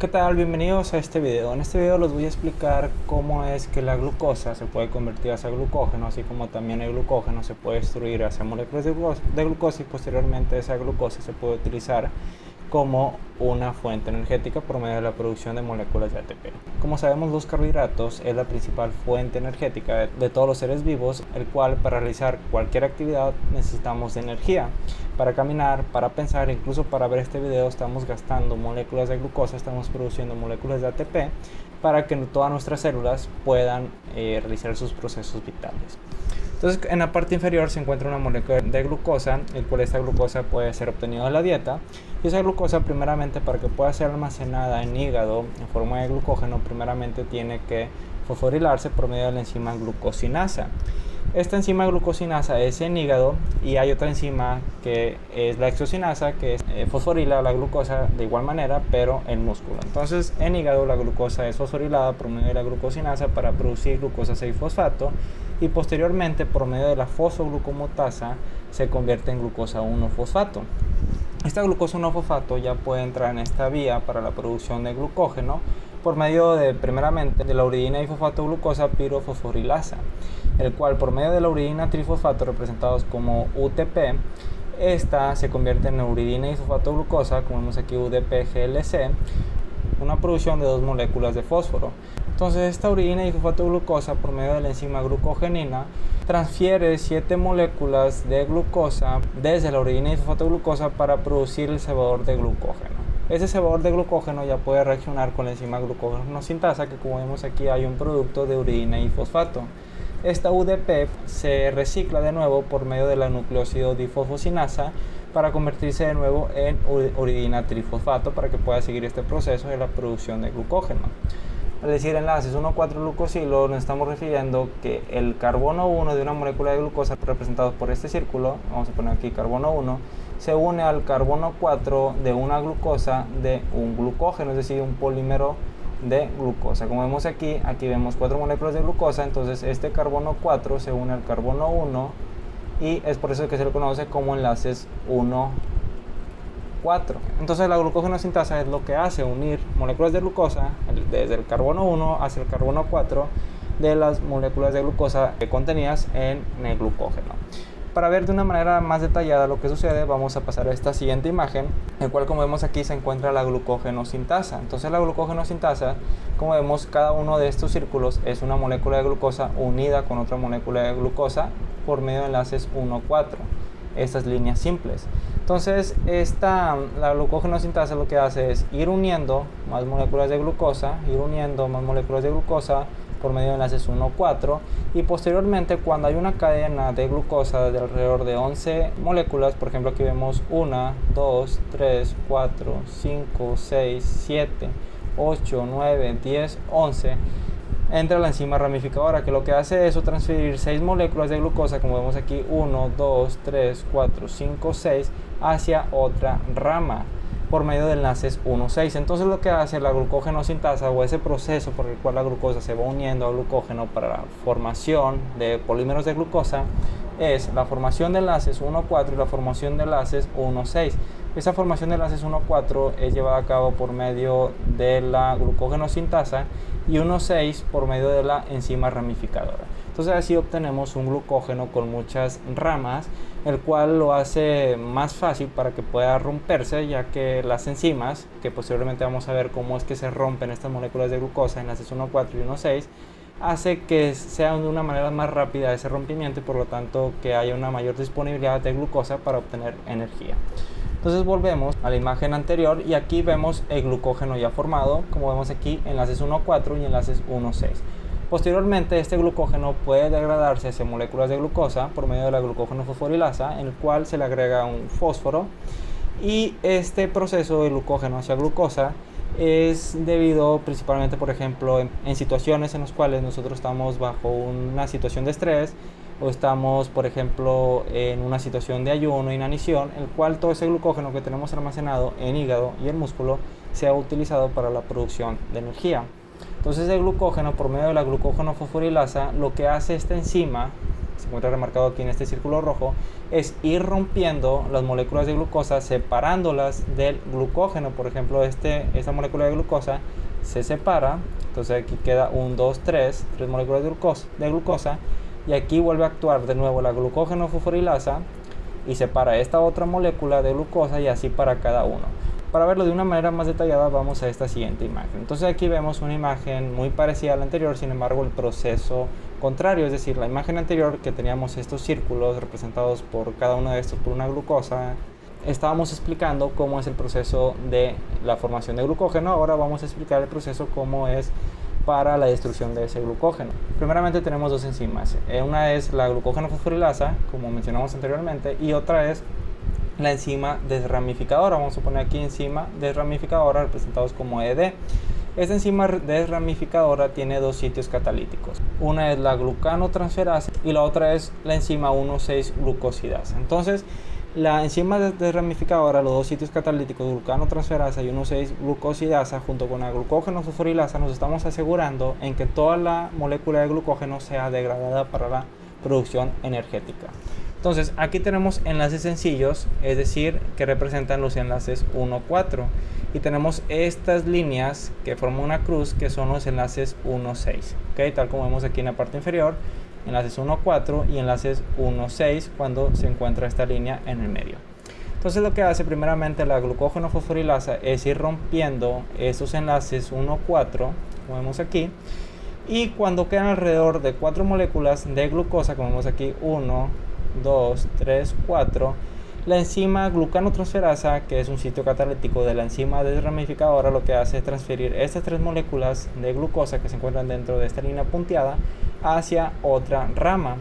¿Qué tal? Bienvenidos a este video. En este video les voy a explicar cómo es que la glucosa se puede convertir hacia glucógeno, así como también el glucógeno se puede destruir hacia moléculas de glucosa y posteriormente esa glucosa se puede utilizar como una fuente energética por medio de la producción de moléculas de ATP. Como sabemos, los carbohidratos es la principal fuente energética de todos los seres vivos, el cual para realizar cualquier actividad necesitamos de energía. Para caminar, para pensar, incluso para ver este video estamos gastando moléculas de glucosa, estamos produciendo moléculas de ATP para que todas nuestras células puedan realizar sus procesos vitales. Entonces, en la parte inferior se encuentra una molécula de glucosa, el cual esta glucosa puede ser obtenida de la dieta. Y esa glucosa, primeramente, para que pueda ser almacenada en hígado en forma de glucógeno, primeramente tiene que fosforilarse por medio de la enzima glucosinasa. Esta enzima glucosinasa es en hígado y hay otra enzima que es la exocinasa que fosforila la glucosa de igual manera pero en músculo. Entonces en hígado la glucosa es fosforilada por medio de la glucosinasa para producir glucosa 6-fosfato y posteriormente por medio de la fosfoglucomotasa se convierte en glucosa 1-fosfato. Esta glucosa 1-fosfato ya puede entrar en esta vía para la producción de glucógeno por medio de, primeramente, de la uridina difosfato glucosa pirofosforilasa, el cual por medio de la uridina trifosfato representados como UTP, esta se convierte en uridina difosfato glucosa, como vemos aquí UDP-GLC, una producción de dos moléculas de fósforo. Entonces esta uridina difosfato glucosa por medio de la enzima glucogenina transfiere 7 moléculas de glucosa desde la uridina difosfato glucosa para producir el cebador de glucógeno. Ese cebador de glucógeno ya puede reaccionar con la enzima glucógeno sintasa, que como vemos aquí hay un producto de uridina y fosfato. Esta UDP se recicla de nuevo por medio de la nucleósido difosfosinasa para convertirse de nuevo en uridina trifosfato para que pueda seguir este proceso de la producción de glucógeno. Al decir enlaces 1,4-glucosilo nos estamos refiriendo que el carbono 1 de una molécula de glucosa representado por este círculo, vamos a poner aquí carbono 1, se une al carbono 4 de una glucosa de un glucógeno, es decir, un polímero de glucosa. Como vemos aquí vemos 4 moléculas de glucosa, entonces este carbono 4 se une al carbono 1 y es por eso que se le conoce como enlaces 1-4. Entonces la glucógeno sintasa es lo que hace unir moléculas de glucosa desde el carbono 1 hacia el carbono 4 de las moléculas de glucosa contenidas en el glucógeno. Para ver de una manera más detallada lo que sucede, vamos a pasar a esta siguiente imagen, en el cual, como vemos aquí, se encuentra la glucógeno sintasa. Entonces la glucógeno sintasa, como vemos, cada uno de estos círculos es una molécula de glucosa unida con otra molécula de glucosa por medio de enlaces 1-4, estas líneas simples. Entonces la glucógeno sintasa lo que hace es ir uniendo más moléculas de glucosa, por medio de enlaces 1-4 y posteriormente cuando hay una cadena de glucosa de alrededor de 11 moléculas, por ejemplo aquí vemos 1, 2, 3, 4, 5, 6, 7, 8, 9, 10, 11, entra la enzima ramificadora que lo que hace es transferir 6 moléculas de glucosa, como vemos aquí 1, 2, 3, 4, 5, 6 hacia otra rama por medio de enlaces 1-6. Entonces lo que hace la glucógeno sintasa o ese proceso por el cual la glucosa se va uniendo a glucógeno para la formación de polímeros de glucosa es la formación de enlaces 1-4 y la formación de enlaces 1-6. Esa formación de enlaces 1-4 es llevada a cabo por medio de la glucógeno sintasa y 1-6 por medio de la enzima ramificadora. Entonces así obtenemos un glucógeno con muchas ramas, el cual lo hace más fácil para que pueda romperse, ya que las enzimas, que posteriormente vamos a ver cómo es que se rompen estas moléculas de glucosa en enlaces 1-4 y 1-6, hace que sea de una manera más rápida ese rompimiento y por lo tanto que haya una mayor disponibilidad de glucosa para obtener energía. Entonces volvemos a la imagen anterior y aquí vemos el glucógeno ya formado, como vemos aquí enlaces 1-4 y enlaces 1-6. Posteriormente este glucógeno puede degradarse hacia moléculas de glucosa por medio de la glucógeno fosforilasa, en el cual se le agrega un fósforo, y este proceso de glucógeno hacia glucosa es debido principalmente, por ejemplo, en situaciones en las cuales nosotros estamos bajo una situación de estrés o estamos, por ejemplo, en una situación de ayuno, inanición, el cual todo ese glucógeno que tenemos almacenado en hígado y en músculo sea utilizado para la producción de energía. Entonces el glucógeno, por medio de la glucógeno fosforilasa, lo que hace esta enzima se encuentra remarcado aquí en este círculo rojo, es ir rompiendo las moléculas de glucosa, separándolas del glucógeno. Por ejemplo, esta molécula de glucosa se separa, entonces aquí queda 1, 2, 3 moléculas de glucosa, y aquí vuelve a actuar de nuevo la glucógeno fosforilasa y separa esta otra molécula de glucosa, y así para cada uno. Para verlo de una manera más detallada, vamos a esta siguiente imagen. Entonces aquí vemos una imagen muy parecida a la anterior, sin embargo el proceso contrario, es decir, la imagen anterior que teníamos estos círculos representados por cada uno de estos por una glucosa, estábamos explicando cómo es el proceso de la formación de glucógeno. Ahora vamos a explicar el proceso cómo es para la destrucción de ese glucógeno. Primeramente tenemos dos enzimas, una es la glucógeno fosforilasa, como mencionamos anteriormente, y otra es la enzima desramificadora. Vamos a poner aquí enzima desramificadora, representados como ED. Esta enzima desramificadora tiene dos sitios catalíticos. Una es la glucanotransferasa y la otra es la enzima 1,6-glucosidasa. Entonces, la enzima desramificadora, los dos sitios catalíticos, glucanotransferasa y 1,6-glucosidasa, junto con la glucógeno fosforilasa, nos estamos asegurando en que toda la molécula de glucógeno sea degradada para la producción energética. Entonces, aquí tenemos enlaces sencillos, es decir, que representan los enlaces 1, 4. Y tenemos estas líneas que forman una cruz, que son los enlaces 1, 6. ¿Okay? Tal como vemos aquí en la parte inferior, enlaces 1, 4 y enlaces 1, 6 cuando se encuentra esta línea en el medio. Entonces, lo que hace primeramente la glucógeno fosforilasa es ir rompiendo estos enlaces 1, 4, como vemos aquí. Y cuando quedan alrededor de 4 moléculas de glucosa, como vemos aquí, 1, 2, 3, 4, la enzima glucanotransferasa, que es un sitio catalítico de la enzima desramificadora, lo que hace es transferir estas 3 moléculas de glucosa que se encuentran dentro de esta línea punteada hacia otra rama.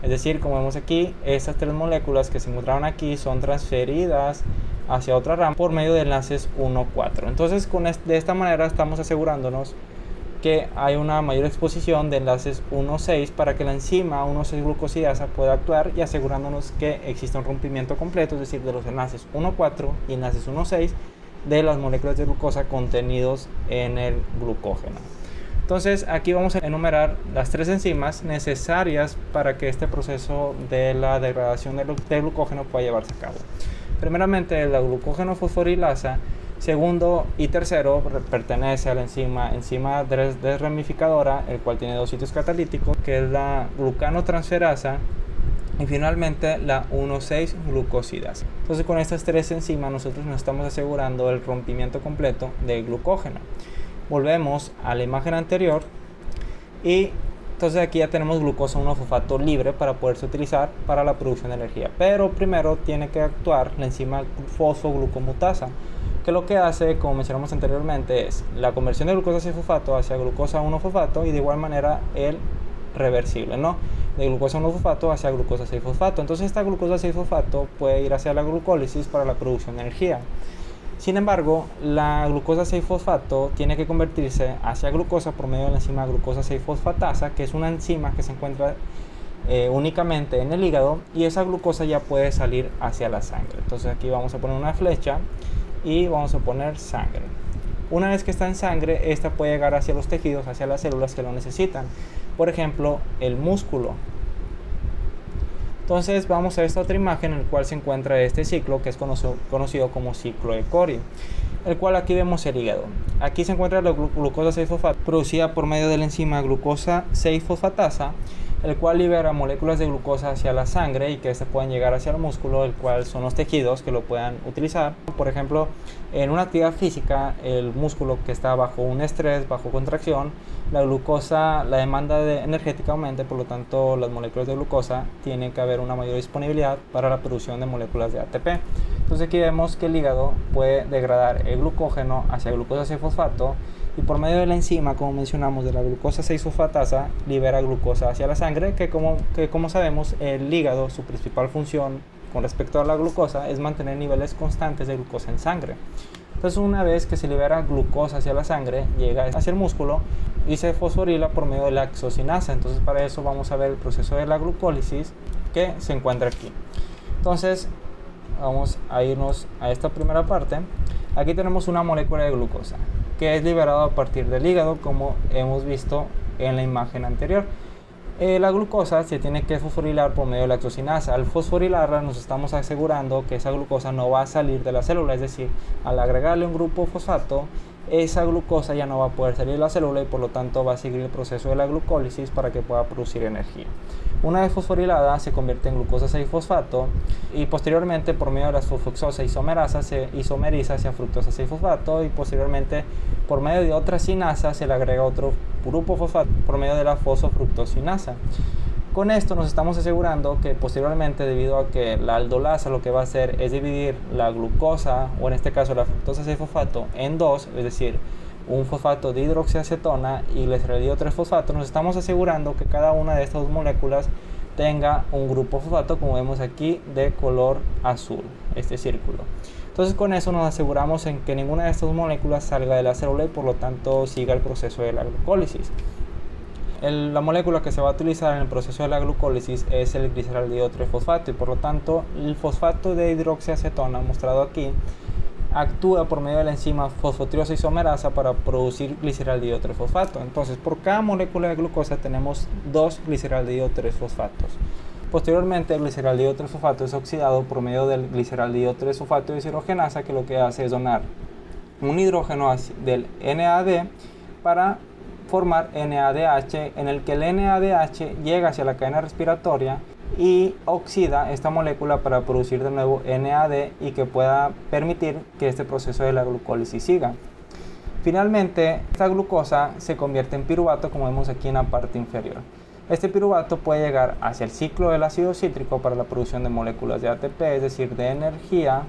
Es decir, como vemos aquí, estas 3 moléculas que se encontraban aquí son transferidas hacia otra rama por medio de enlaces 1, 4. Entonces, de esta manera estamos asegurándonos que hay una mayor exposición de enlaces 1,6 para que la enzima 1,6-glucosidasa pueda actuar, y asegurándonos que existe un rompimiento completo, es decir, de los enlaces 1,4 y enlaces 1,6 de las moléculas de glucosa contenidos en el glucógeno. Entonces, aquí vamos a enumerar las 3 enzimas necesarias para que este proceso de la degradación del glucógeno pueda llevarse a cabo. Primeramente, la glucógeno fosforilasa. Segundo y tercero pertenece a la enzima desramificadora, el cual tiene dos sitios catalíticos, que es la glucanotransferasa, y finalmente la 1,6-glucosidasa. Entonces, con estas 3 enzimas nosotros nos estamos asegurando el rompimiento completo del glucógeno. Volvemos a la imagen anterior y entonces aquí ya tenemos glucosa 1-fosfato libre para poderse utilizar para la producción de energía. Pero primero tiene que actuar la enzima fosfoglucomutasa, que lo que hace, como mencionamos anteriormente, es la conversión de glucosa 6-fosfato hacia glucosa 1-fosfato, y de igual manera el reversible, ¿no? De glucosa 1-fosfato hacia glucosa 6-fosfato. Entonces esta glucosa 6-fosfato puede ir hacia la glucólisis para la producción de energía. Sin embargo, la glucosa 6-fosfato tiene que convertirse hacia glucosa por medio de la enzima glucosa 6-fosfatasa, que es una enzima que se encuentra únicamente en el hígado, y esa glucosa ya puede salir hacia la sangre. Entonces aquí vamos a poner una flecha y vamos a poner sangre. Una vez que está en sangre, esta puede llegar hacia los tejidos, hacia las células que lo necesitan. Por ejemplo, el músculo. Entonces vamos a esta otra imagen en la cual se encuentra este ciclo, que es conocido como ciclo de Cori, el cual aquí vemos el hígado. Aquí se encuentra la glucosa 6-fosfato producida por medio de la enzima glucosa 6-fosfatasa, el cual libera moléculas de glucosa hacia la sangre y que estas pueden llegar hacia el músculo, el cual son los tejidos que lo puedan utilizar. Por ejemplo, en una actividad física, el músculo que está bajo un estrés, bajo contracción, la glucosa, la demanda energética aumenta, por lo tanto las moléculas de glucosa tienen que haber una mayor disponibilidad para la producción de moléculas de ATP. Entonces aquí vemos que el hígado puede degradar el glucógeno hacia glucosa 6-fosfato, y por medio de la enzima, como mencionamos, de la glucosa 6-fosfatasa, libera glucosa hacia la sangre, que como sabemos, el hígado, su principal función con respecto a la glucosa es mantener niveles constantes de glucosa en sangre. Entonces, una vez que se libera glucosa hacia la sangre, llega hacia el músculo y se fosforila por medio de la hexocinasa. Entonces, para eso vamos a ver el proceso de la glucólisis que se encuentra aquí. Entonces, vamos a irnos a esta primera parte. Aquí tenemos una molécula de glucosa que es liberada a partir del hígado, como hemos visto en la imagen anterior. La glucosa se tiene que fosforilar por medio de la exocinasa. Al fosforilarla nos estamos asegurando que esa glucosa no va a salir de la célula, es decir, al agregarle un grupo fosfato, esa glucosa ya no va a poder salir de la célula y por lo tanto va a seguir el proceso de la glucólisis para que pueda producir energía. Una vez fosforilada se convierte en glucosa 6-fosfato y posteriormente por medio de la fosfoxosa isomerasa se isomeriza hacia fructosa 6-fosfato y posteriormente por medio de otra sinasa se le agrega otro grupo fosfato por medio de la fosfofructosinasa. Con esto nos estamos asegurando que posteriormente, debido a que la aldolasa lo que va a hacer es dividir la glucosa, o en este caso la fructosa 6-fosfato, en dos, es decir, un fosfato de hidroxiacetona y glicerido 3-fosfato, nos estamos asegurando que cada una de estas dos moléculas tenga un grupo fosfato, como vemos aquí, de color azul, este círculo. Entonces con eso nos aseguramos en que ninguna de estas moléculas salga de la célula y por lo tanto siga el proceso de la glucólisis. La molécula que se va a utilizar en el proceso de la glucólisis es el gliceraldehido 3-fosfato y por lo tanto el fosfato de hidroxiacetona mostrado aquí actúa por medio de la enzima fosfotriosa isomerasa para producir gliceraldehido 3-fosfato. Entonces por cada molécula de glucosa tenemos dos gliceraldehido 3-fosfatos. Posteriormente el gliceraldehido 3-fosfato es oxidado por medio del gliceraldehido 3-sulfato de deshidrogenasa, que lo que hace es donar un hidrógeno del NAD para formar NADH, en el que el NADH llega hacia la cadena respiratoria y oxida esta molécula para producir de nuevo NAD y que pueda permitir que este proceso de la glucólisis siga. Finalmente, esta glucosa se convierte en piruvato, como vemos aquí en la parte inferior. Este piruvato puede llegar hacia el ciclo del ácido cítrico para la producción de moléculas de ATP, es decir, de energía,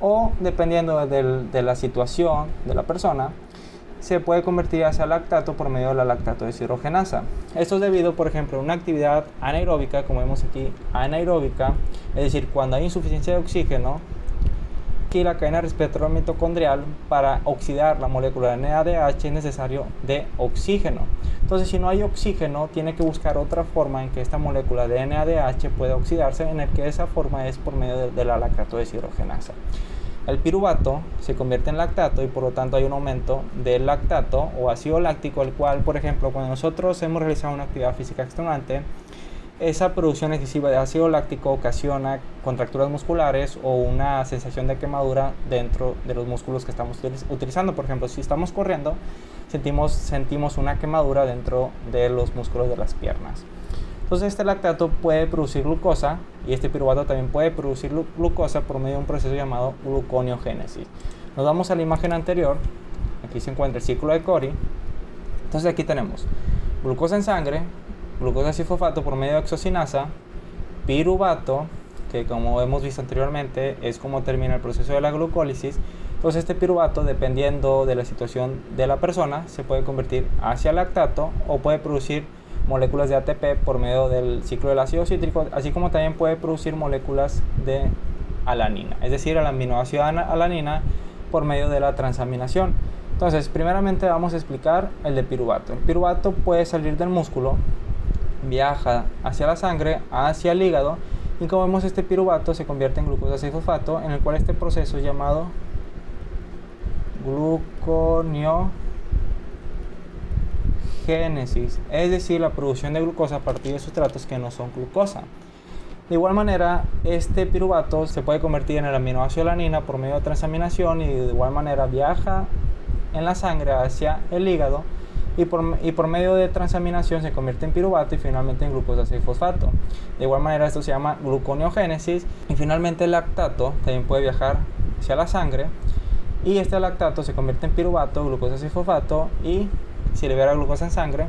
o dependiendo de la situación de la persona, se puede convertir hacia lactato por medio de la lactato deshidrogenasa. Esto es debido, por ejemplo, a una actividad anaeróbica, como vemos aquí, anaeróbica, es decir, cuando hay insuficiencia de oxígeno, aquí la cadena respiratoria mitocondrial, para oxidar la molécula de NADH es necesario de oxígeno. Entonces, si no hay oxígeno, tiene que buscar otra forma en que esta molécula de NADH pueda oxidarse, en el que esa forma es por medio de la lactato deshidrogenasa. El piruvato se convierte en lactato y por lo tanto hay un aumento del lactato o ácido láctico, el cual, por ejemplo, cuando nosotros hemos realizado una actividad física extenuante, esa producción excesiva de ácido láctico ocasiona contracturas musculares o una sensación de quemadura dentro de los músculos que estamos utilizando. Por ejemplo, si estamos corriendo, sentimos una quemadura dentro de los músculos de las piernas. Entonces este lactato puede producir glucosa y este piruvato también puede producir glucosa por medio de un proceso llamado gluconeogénesis. Nos vamos a la imagen anterior, aquí se encuentra el ciclo de Cori. Entonces aquí tenemos glucosa en sangre, glucosa 6-fosfato por medio de exocinasa, piruvato, que como hemos visto anteriormente es como termina el proceso de la glucólisis. Entonces este piruvato, dependiendo de la situación de la persona, se puede convertir hacia lactato o puede producir moléculas de ATP por medio del ciclo del ácido cítrico, así como también puede producir moléculas de alanina, es decir, el aminoácido alanina por medio de la transaminación. Entonces, primeramente vamos a explicar el de piruvato. El piruvato puede salir del músculo, viaja hacia la sangre, hacia el hígado, y como vemos este piruvato se convierte en glucosa 6-fosfato, en el cual este proceso es llamado gluconeogénesis, es decir, la producción de glucosa a partir de sustratos que no son glucosa. De igual manera, este piruvato se puede convertir en el aminoácido alanina por medio de transaminación y de igual manera viaja en la sangre hacia el hígado y por medio de transaminación se convierte en piruvato y finalmente en glucosa 6-fosfato. De igual manera esto se llama gluconeogénesis y finalmente el lactato también puede viajar hacia la sangre y este lactato se convierte en piruvato, glucosa 6-fosfato y se libera glucosa en sangre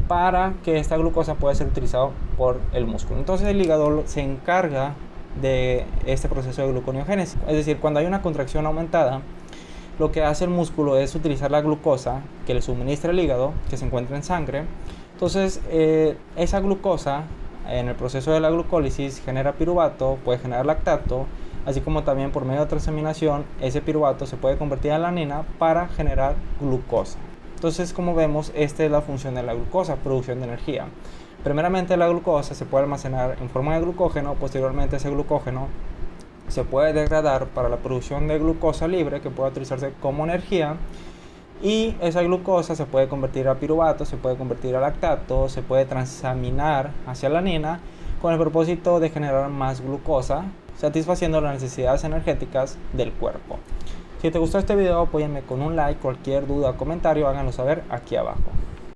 para que esta glucosa pueda ser utilizada por el músculo. Entonces el hígado se encarga de este proceso de gluconeogénesis, es decir, cuando hay una contracción aumentada, lo que hace el músculo es utilizar la glucosa que le suministra el hígado, que se encuentra en sangre. Entonces esa glucosa en el proceso de la glucólisis genera piruvato, puede generar lactato, así como también por medio de transaminación ese piruvato se puede convertir en alanina para generar glucosa. Entonces, como vemos, esta es la función de la glucosa, producción de energía. Primeramente, la glucosa se puede almacenar en forma de glucógeno, posteriormente ese glucógeno se puede degradar para la producción de glucosa libre que puede utilizarse como energía Y esa glucosa se puede convertir a piruvato, se puede convertir a lactato, se puede transaminar hacia la alanina con el propósito de generar más glucosa, satisfaciendo las necesidades energéticas del cuerpo. Si te gustó este video, apóyame con un like. Cualquier duda o comentario háganlo saber aquí abajo.